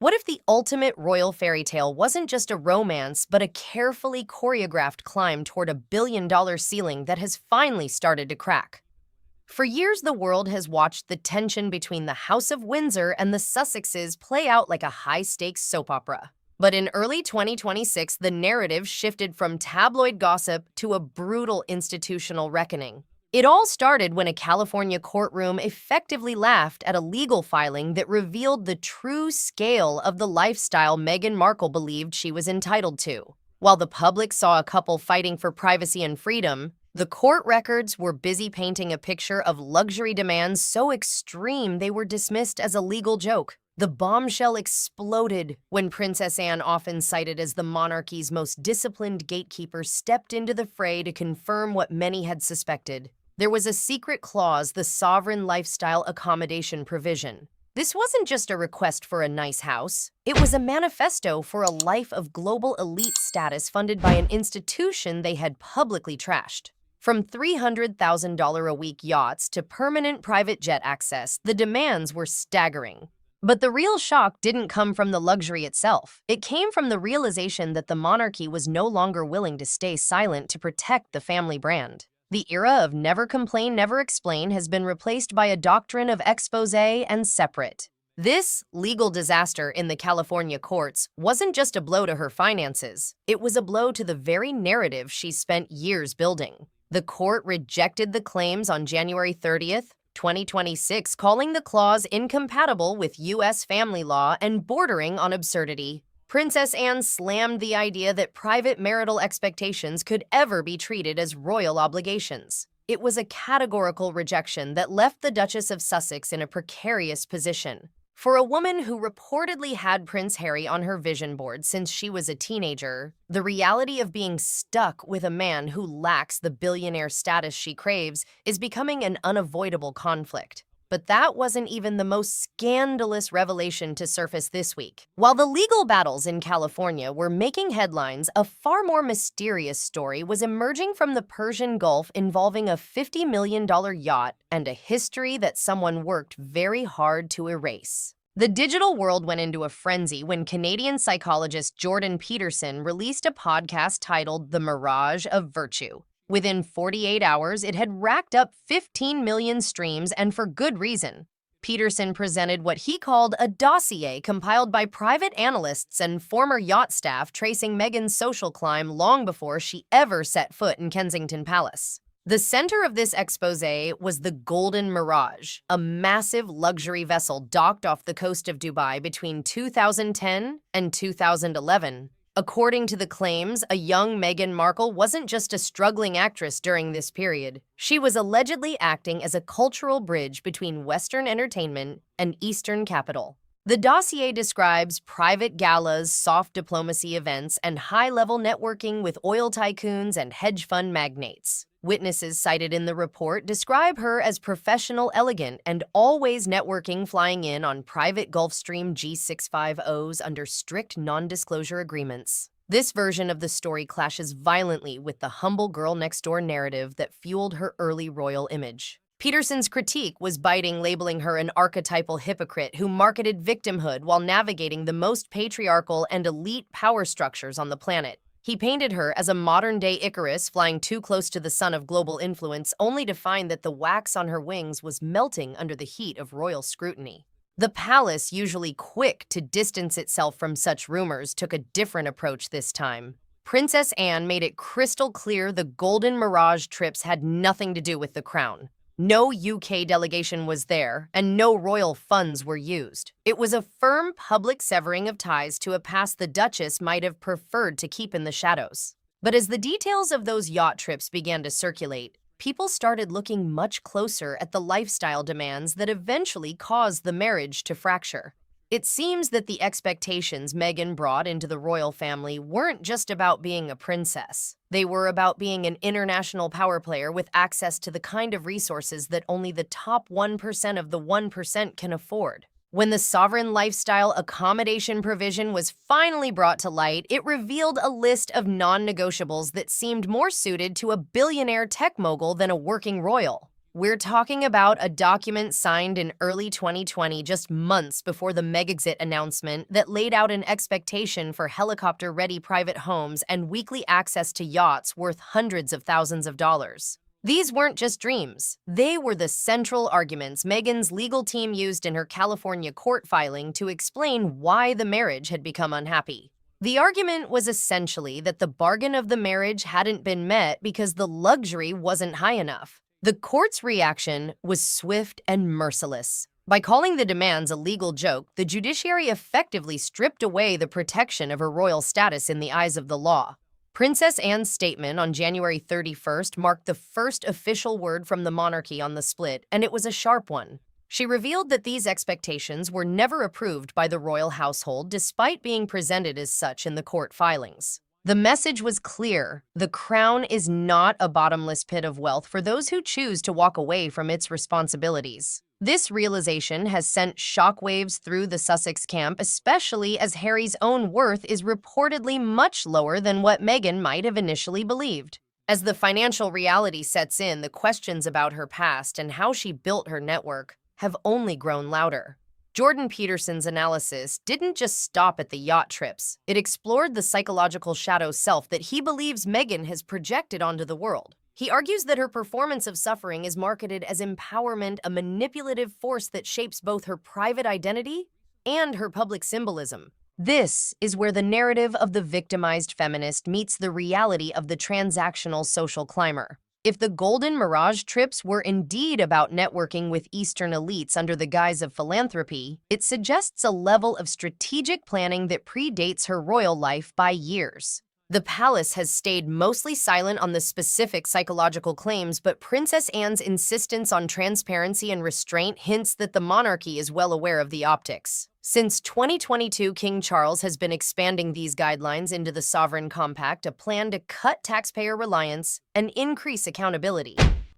What if the ultimate royal fairy tale wasn't just a romance, but a carefully choreographed climb toward a $1 billion ceiling that has finally started to crack? For years, the world has watched the tension between the House of Windsor and the Sussexes play out like a high-stakes soap opera. But in early 2026, the narrative shifted from tabloid gossip to a brutal institutional reckoning. It all started when a California courtroom effectively laughed at a legal filing that revealed the true scale of the lifestyle Meghan Markle believed she was entitled to. While the public saw a couple fighting for privacy and freedom, the court records were busy painting a picture of luxury demands so extreme they were dismissed as a legal joke. The bombshell exploded when Princess Anne, often cited as the monarchy's most disciplined gatekeeper, stepped into the fray to confirm what many had suspected. There was a secret clause, the sovereign lifestyle accommodation provision. This wasn't just a request for a nice house. It was a manifesto for a life of global elite status funded by an institution they had publicly trashed. From $300,000 a week yachts to permanent private jet access, the demands were staggering. But the real shock didn't come from the luxury itself. It came from the realization that the monarchy was no longer willing to stay silent to protect the family brand. The era of never complain, never explain has been replaced by a doctrine of exposé and separate. This legal disaster in the California courts wasn't just a blow to her finances. It was a blow to the very narrative she spent years building. The court rejected the claims on January 30th, 2026, calling the clause incompatible with U.S. family law and bordering on absurdity. Princess Anne slammed the idea that private marital expectations could ever be treated as royal obligations. It was a categorical rejection that left the Duchess of Sussex in a precarious position. For a woman who reportedly had Prince Harry on her vision board since she was a teenager, the reality of being stuck with a man who lacks the billionaire status she craves is becoming an unavoidable conflict. But that wasn't even the most scandalous revelation to surface this week. While the legal battles in California were making headlines, a far more mysterious story was emerging from the Persian Gulf involving a $50 million yacht and a history that someone worked very hard to erase. The digital world went into a frenzy when Canadian psychologist Jordan Peterson released a podcast titled The Mirage of Virtue. Within 48 hours, it had racked up 15 million streams, and for good reason. Peterson presented what he called a dossier compiled by private analysts and former yacht staff tracing Meghan's social climb long before she ever set foot in Kensington Palace. The center of this exposé was the Golden Mirage, a massive luxury vessel docked off the coast of Dubai between 2010 and 2011. According to the claims, a young Meghan Markle wasn't just a struggling actress during this period. She was allegedly acting as a cultural bridge between Western entertainment and Eastern capital. The dossier describes private galas, soft diplomacy events, and high-level networking with oil tycoons and hedge fund magnates. Witnesses cited in the report describe her as professional, elegant, and always networking, flying in on private Gulfstream G650s under strict non-disclosure agreements. This version of the story clashes violently with the humble girl-next-door narrative that fueled her early royal image. Peterson's critique was biting, labeling her an archetypal hypocrite who marketed victimhood while navigating the most patriarchal and elite power structures on the planet. He painted her as a modern-day Icarus flying too close to the sun of global influence, only to find that the wax on her wings was melting under the heat of royal scrutiny. The palace, usually quick to distance itself from such rumors, took a different approach this time. Princess Anne made it crystal clear the Golden Mirage trips had nothing to do with the crown. No UK delegation was there, and no royal funds were used. It was a firm public severing of ties to a past the Duchess might have preferred to keep in the shadows. But as the details of those yacht trips began to circulate, people started looking much closer at the lifestyle demands that eventually caused the marriage to fracture. It seems that the expectations Meghan brought into the royal family weren't just about being a princess. They were about being an international power player with access to the kind of resources that only the top 1% of the 1% can afford. When the sovereign lifestyle accommodation provision was finally brought to light, it revealed a list of non-negotiables that seemed more suited to a billionaire tech mogul than a working royal. We're talking about a document signed in early 2020, just months before the Megxit announcement, that laid out an expectation for helicopter-ready private homes and weekly access to yachts worth hundreds of thousands of dollars. These weren't just dreams. They were the central arguments Meghan's legal team used in her California court filing to explain why the marriage had become unhappy. The argument was essentially that the bargain of the marriage hadn't been met because the luxury wasn't high enough. The court's reaction was swift and merciless. By calling the demands a legal joke, the judiciary effectively stripped away the protection of her royal status in the eyes of the law. Princess Anne's statement on January 31st marked the first official word from the monarchy on the split, and it was a sharp one. She revealed that these expectations were never approved by the royal household, despite being presented as such in the court filings. The message was clear: the crown is not a bottomless pit of wealth for those who choose to walk away from its responsibilities. This realization has sent shockwaves through the Sussex camp, especially as Harry's own worth is reportedly much lower than what Meghan might have initially believed. As the financial reality sets in, the questions about her past and how she built her network have only grown louder. Jordan Peterson's analysis didn't just stop at the yacht trips. It explored the psychological shadow self that he believes Meghan has projected onto the world. He argues that her performance of suffering is marketed as empowerment, a manipulative force that shapes both her private identity and her public symbolism. This is where the narrative of the victimized feminist meets the reality of the transactional social climber. If the Golden Mirage trips were indeed about networking with Eastern elites under the guise of philanthropy, it suggests a level of strategic planning that predates her royal life by years. The palace has stayed mostly silent on the specific psychological claims, but Princess Anne's insistence on transparency and restraint hints that the monarchy is well aware of the optics. Since 2022, King Charles has been expanding these guidelines into the Sovereign Compact, a plan to cut taxpayer reliance and increase accountability.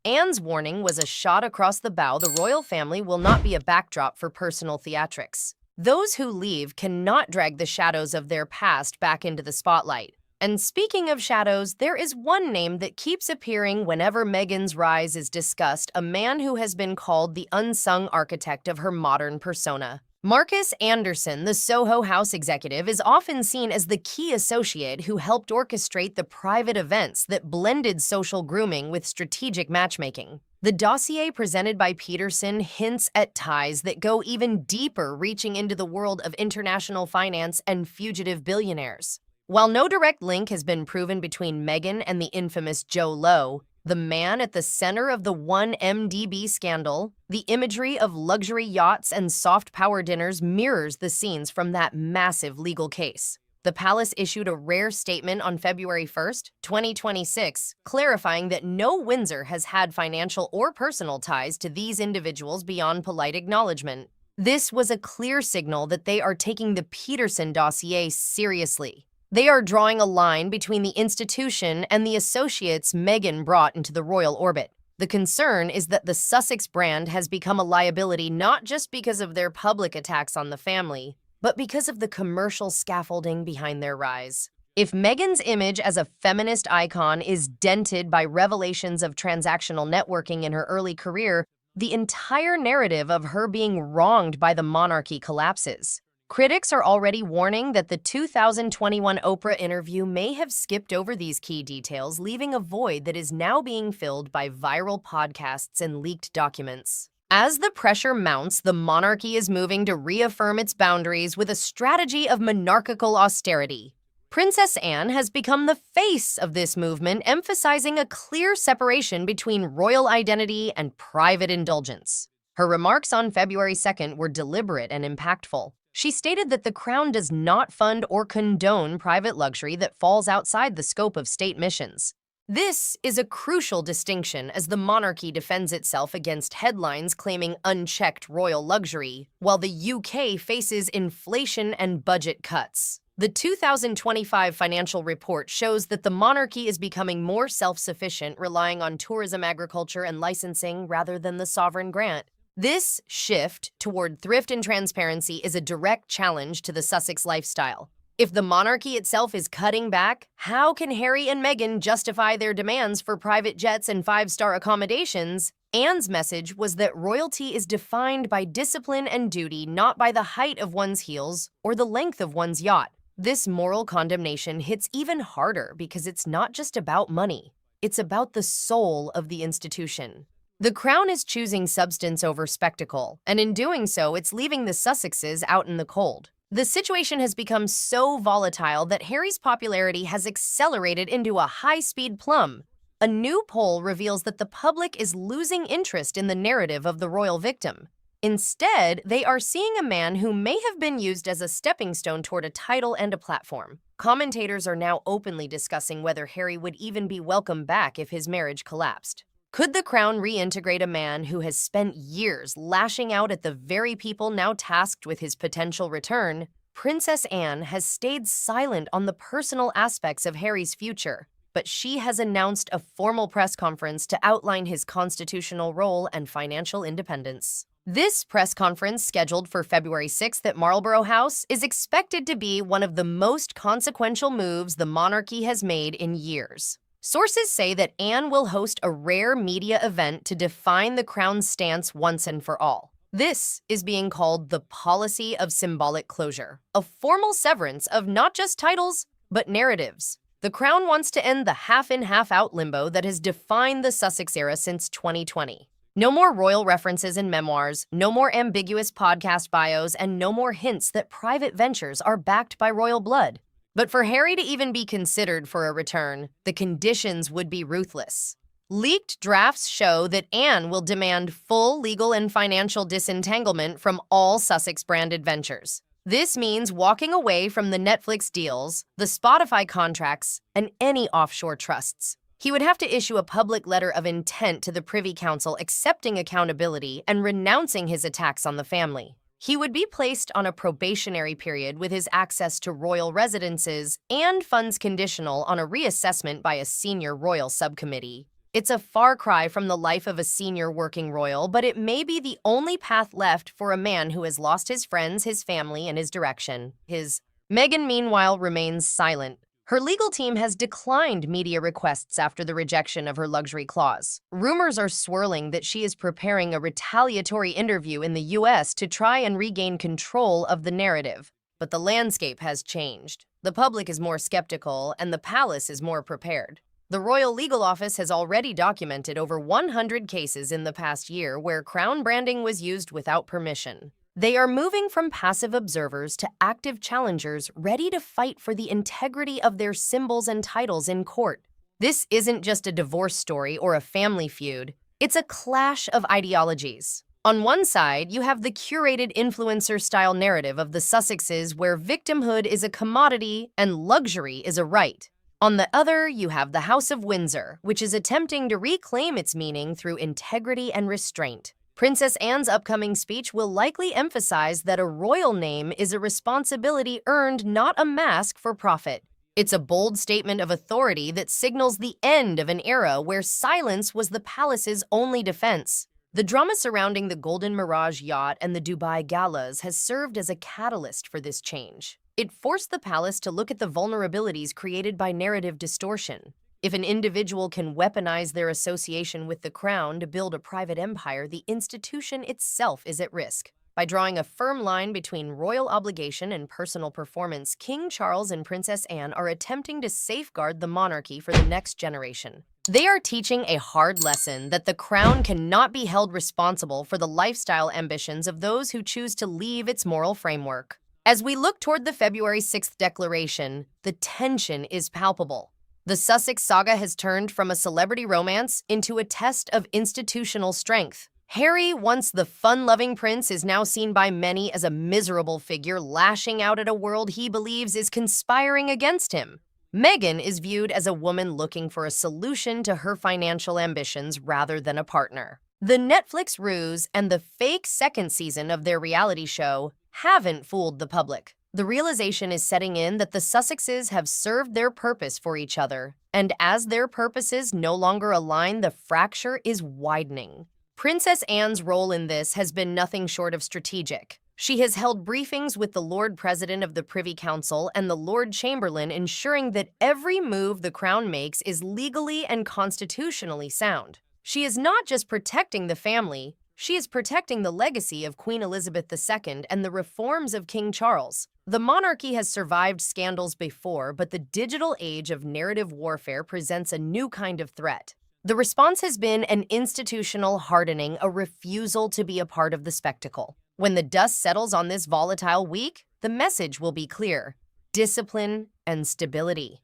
Anne's warning was a shot across the bow. The royal family will not be a backdrop for personal theatrics. Those who leave cannot drag the shadows of their past back into the spotlight. And speaking of shadows, there is one name that keeps appearing whenever Meghan's rise is discussed, a man who has been called the unsung architect of her modern persona. Marcus Anderson, the Soho House executive, is often seen as the key associate who helped orchestrate the private events that blended social grooming with strategic matchmaking. The dossier presented by Peterson hints at ties that go even deeper, reaching into the world of international finance and fugitive billionaires. While no direct link has been proven between Meghan and the infamous Joe Low, the man at the center of the 1MDB scandal, the imagery of luxury yachts and soft power dinners mirrors the scenes from that massive legal case. The palace issued a rare statement on February 1st, 2026, clarifying that no Windsor has had financial or personal ties to these individuals beyond polite acknowledgement. This was a clear signal that they are taking the Peterson dossier seriously. They are drawing a line between the institution and the associates Meghan brought into the royal orbit. The concern is that the Sussex brand has become a liability not just because of their public attacks on the family, but because of the commercial scaffolding behind their rise. If Meghan's image as a feminist icon is dented by revelations of transactional networking in her early career, the entire narrative of her being wronged by the monarchy collapses. Critics are already warning that the 2021 Oprah interview may have skipped over these key details, leaving a void that is now being filled by viral podcasts and leaked documents. As the pressure mounts, the monarchy is moving to reaffirm its boundaries with a strategy of monarchical austerity. Princess Anne has become the face of this movement, emphasizing a clear separation between royal identity and private indulgence. Her remarks on February 2nd were deliberate and impactful. She stated that the crown does not fund or condone private luxury that falls outside the scope of state missions. This is a crucial distinction as the monarchy defends itself against headlines claiming unchecked royal luxury, while the UK faces inflation and budget cuts. The 2025 financial report shows that the monarchy is becoming more self-sufficient, relying on tourism, agriculture, and licensing rather than the sovereign grant. This shift toward thrift and transparency is a direct challenge to the Sussex lifestyle. If the monarchy itself is cutting back, how can Harry and Meghan justify their demands for private jets and five-star accommodations Anne's message was that royalty is defined by discipline and duty, not by the height of one's heels or the length of one's yacht. This moral condemnation hits even harder because it's not just about money. It's about the soul of the institution. The Crown is choosing substance over spectacle, and in doing so, it's leaving the Sussexes out in the cold. The situation has become so volatile that Harry's popularity has accelerated into a high-speed plumb. A new poll reveals that the public is losing interest in the narrative of the royal victim. Instead, they are seeing a man who may have been used as a stepping stone toward a title and a platform. Commentators are now openly discussing whether Harry would even be welcome back if his marriage collapsed. Could the Crown reintegrate a man who has spent years lashing out at the very people now tasked with his potential return? Princess Anne has stayed silent on the personal aspects of Harry's future, but she has announced a formal press conference to outline his constitutional role and financial independence. This press conference, scheduled for February 6th at Marlborough House, is expected to be one of the most consequential moves the monarchy has made in years. Sources say that Anne will host a rare media event to define the Crown's stance once and for all. This is being called the policy of symbolic closure, a formal severance of not just titles, but narratives. The Crown wants to end the half-in, half-out limbo that has defined the Sussex era since 2020. No more royal references in memoirs, no more ambiguous podcast bios, and no more hints that private ventures are backed by royal blood. But for Harry to even be considered for a return, the conditions would be ruthless. Leaked drafts show that Anne will demand full legal and financial disentanglement from all Sussex-branded ventures. This means walking away from the Netflix deals, the Spotify contracts, and any offshore trusts. He would have to issue a public letter of intent to the Privy Council accepting accountability and renouncing his attacks on the family. He would be placed on a probationary period with his access to royal residences and funds conditional on a reassessment by a senior royal subcommittee. It's a far cry from the life of a senior working royal, but it may be the only path left for a man who has lost his friends, his family, and his direction. Meghan, meanwhile, remains silent. Her legal team has declined media requests after the rejection of her luxury clause. Rumors are swirling that she is preparing a retaliatory interview in the U.S. to try and regain control of the narrative. But the landscape has changed. The public is more skeptical, and the palace is more prepared. The Royal Legal Office has already documented over 100 cases in the past year where crown branding was used without permission. They are moving from passive observers to active challengers ready to fight for the integrity of their symbols and titles in court. This isn't just a divorce story or a family feud. It's a clash of ideologies. On one side, you have the curated influencer-style narrative of the Sussexes where victimhood is a commodity and luxury is a right. On the other, you have the House of Windsor, which is attempting to reclaim its meaning through integrity and restraint. Princess Anne's upcoming speech will likely emphasize that a royal name is a responsibility earned, not a mask for profit. It's a bold statement of authority that signals the end of an era where silence was the palace's only defense. The drama surrounding the Golden Mirage yacht and the Dubai galas has served as a catalyst for this change. It forced the palace to look at the vulnerabilities created by narrative distortion. If an individual can weaponize their association with the crown to build a private empire, the institution itself is at risk. By drawing a firm line between royal obligation and personal performance, King Charles and Princess Anne are attempting to safeguard the monarchy for the next generation. They are teaching a hard lesson that the crown cannot be held responsible for the lifestyle ambitions of those who choose to leave its moral framework. As we look toward the February 6th declaration, the tension is palpable. The Sussex saga has turned from a celebrity romance into a test of institutional strength. Harry, once the fun-loving prince, is now seen by many as a miserable figure lashing out at a world he believes is conspiring against him. Meghan is viewed as a woman looking for a solution to her financial ambitions rather than a partner. The Netflix ruse and the fake second season of their reality show haven't fooled the public. The realization is setting in that the Sussexes have served their purpose for each other, and as their purposes no longer align, the fracture is widening. Princess Anne's role in this has been nothing short of strategic. She has held briefings with the Lord President of the Privy Council and the Lord Chamberlain, ensuring that every move the Crown makes is legally and constitutionally sound. She is not just protecting the family, she is protecting the legacy of Queen Elizabeth II and the reforms of King Charles. The monarchy has survived scandals before, but the digital age of narrative warfare presents a new kind of threat. The response has been an institutional hardening, a refusal to be a part of the spectacle. When the dust settles on this volatile week, the message will be clear: discipline and stability.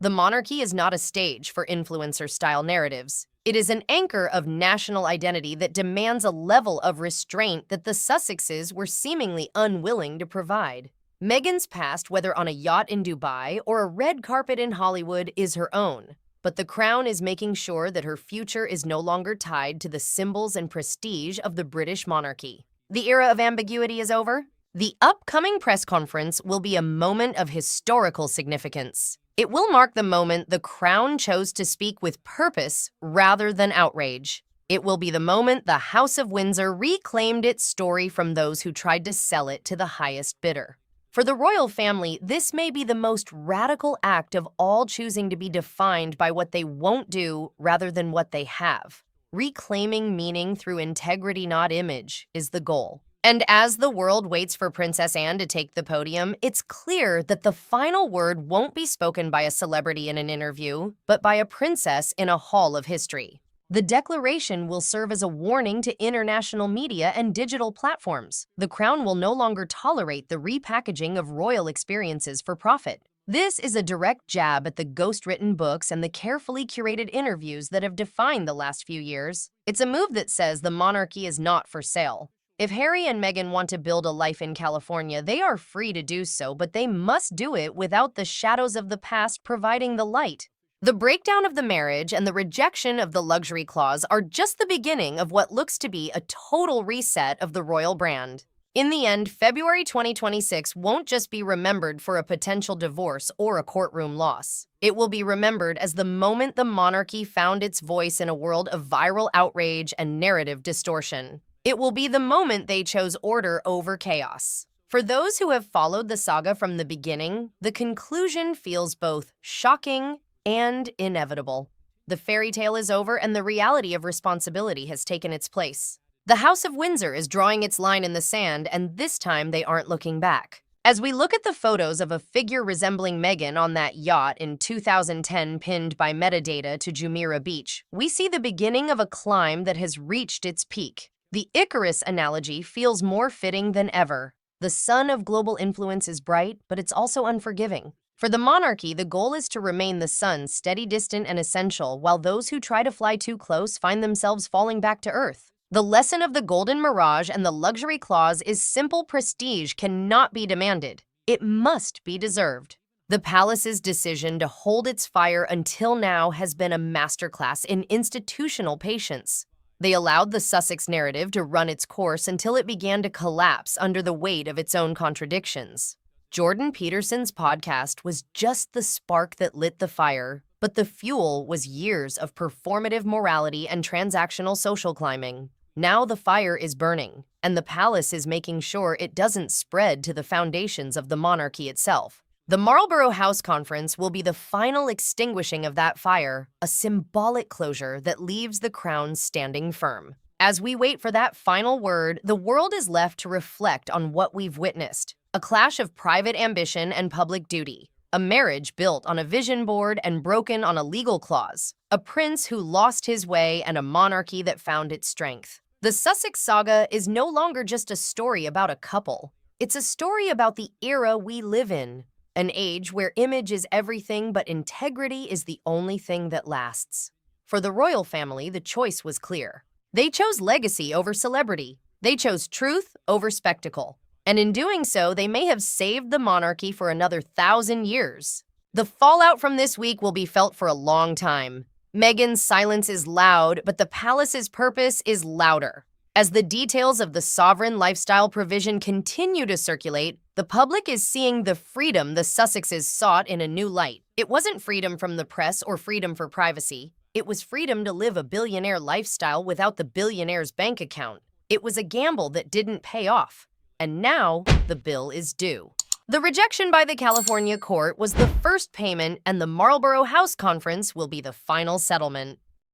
The monarchy is not a stage for influencer-style narratives. It is an anchor of national identity that demands a level of restraint that the Sussexes were seemingly unwilling to provide. Meghan's past, whether on a yacht in Dubai or a red carpet in Hollywood, is her own. But the crown is making sure that her future is no longer tied to the symbols and prestige of the British monarchy. The era of ambiguity is over. The upcoming press conference will be a moment of historical significance. It will mark the moment the crown chose to speak with purpose rather than outrage. It will be the moment the House of Windsor reclaimed its story from those who tried to sell it to the highest bidder. For the royal family, this may be the most radical act of all, choosing to be defined by what they won't do rather than what they have. Reclaiming meaning through integrity, not image, is the goal. And as the world waits for Princess Anne to take the podium, it's clear that the final word won't be spoken by a celebrity in an interview, but by a princess in a hall of history. The declaration will serve as a warning to international media and digital platforms. The crown will no longer tolerate the repackaging of royal experiences for profit. This is a direct jab at the ghost-written books and the carefully curated interviews that have defined the last few years. It's a move that says the monarchy is not for sale. If Harry and Meghan want to build a life in California, they are free to do so, but they must do it without the shadows of the past providing the light. The breakdown of the marriage and the rejection of the luxury clause are just the beginning of what looks to be a total reset of the royal brand. In the end, February 2026 won't just be remembered for a potential divorce or a courtroom loss. It will be remembered as the moment the monarchy found its voice in a world of viral outrage and narrative distortion. It will be the moment they chose order over chaos. For those who have followed the saga from the beginning, the conclusion feels both shocking and inevitable. The fairy tale is over and the reality of responsibility has taken its place. The House of Windsor is drawing its line in the sand, and this time they aren't looking back. As we look at the photos of a figure resembling Meghan on that yacht in 2010 pinned by metadata to Jumeirah Beach, we see the beginning of a climb that has reached its peak. The Icarus analogy feels more fitting than ever. The sun of global influence is bright, but it's also unforgiving. For the monarchy, the goal is to remain the sun, steady, distant, and essential, while those who try to fly too close find themselves falling back to earth. The lesson of the golden mirage and the luxury clause is simple: prestige cannot be demanded. It must be deserved. The palace's decision to hold its fire until now has been a masterclass in institutional patience. They allowed the Sussex narrative to run its course until it began to collapse under the weight of its own contradictions. Jordan Peterson's podcast was just the spark that lit the fire, but the fuel was years of performative morality and transactional social climbing. Now the fire is burning, and the palace is making sure it doesn't spread to the foundations of the monarchy itself. The Marlborough House Conference will be the final extinguishing of that fire, a symbolic closure that leaves the crown standing firm. As we wait for that final word, the world is left to reflect on what we've witnessed. A clash of private ambition and public duty. A marriage built on a vision board and broken on a legal clause. A prince who lost his way and a monarchy that found its strength. The Sussex saga is no longer just a story about a couple. It's a story about the era we live in. An age where image is everything but integrity is the only thing that lasts. For the royal family, the choice was clear. They chose legacy over celebrity. They chose truth over spectacle. And in doing so, they may have saved the monarchy for another 1,000 years. The fallout from this week will be felt for a long time. Meghan's silence is loud, but the palace's purpose is louder. As the details of the sovereign lifestyle provision continue to circulate, the public is seeing the freedom the Sussexes sought in a new light. It wasn't freedom from the press or freedom for privacy. It was freedom to live a billionaire lifestyle without the billionaire's bank account. It was a gamble that didn't pay off. And now, the bill is due. The rejection by the California court was the first payment, and the Marlborough House Conference will be the final settlement.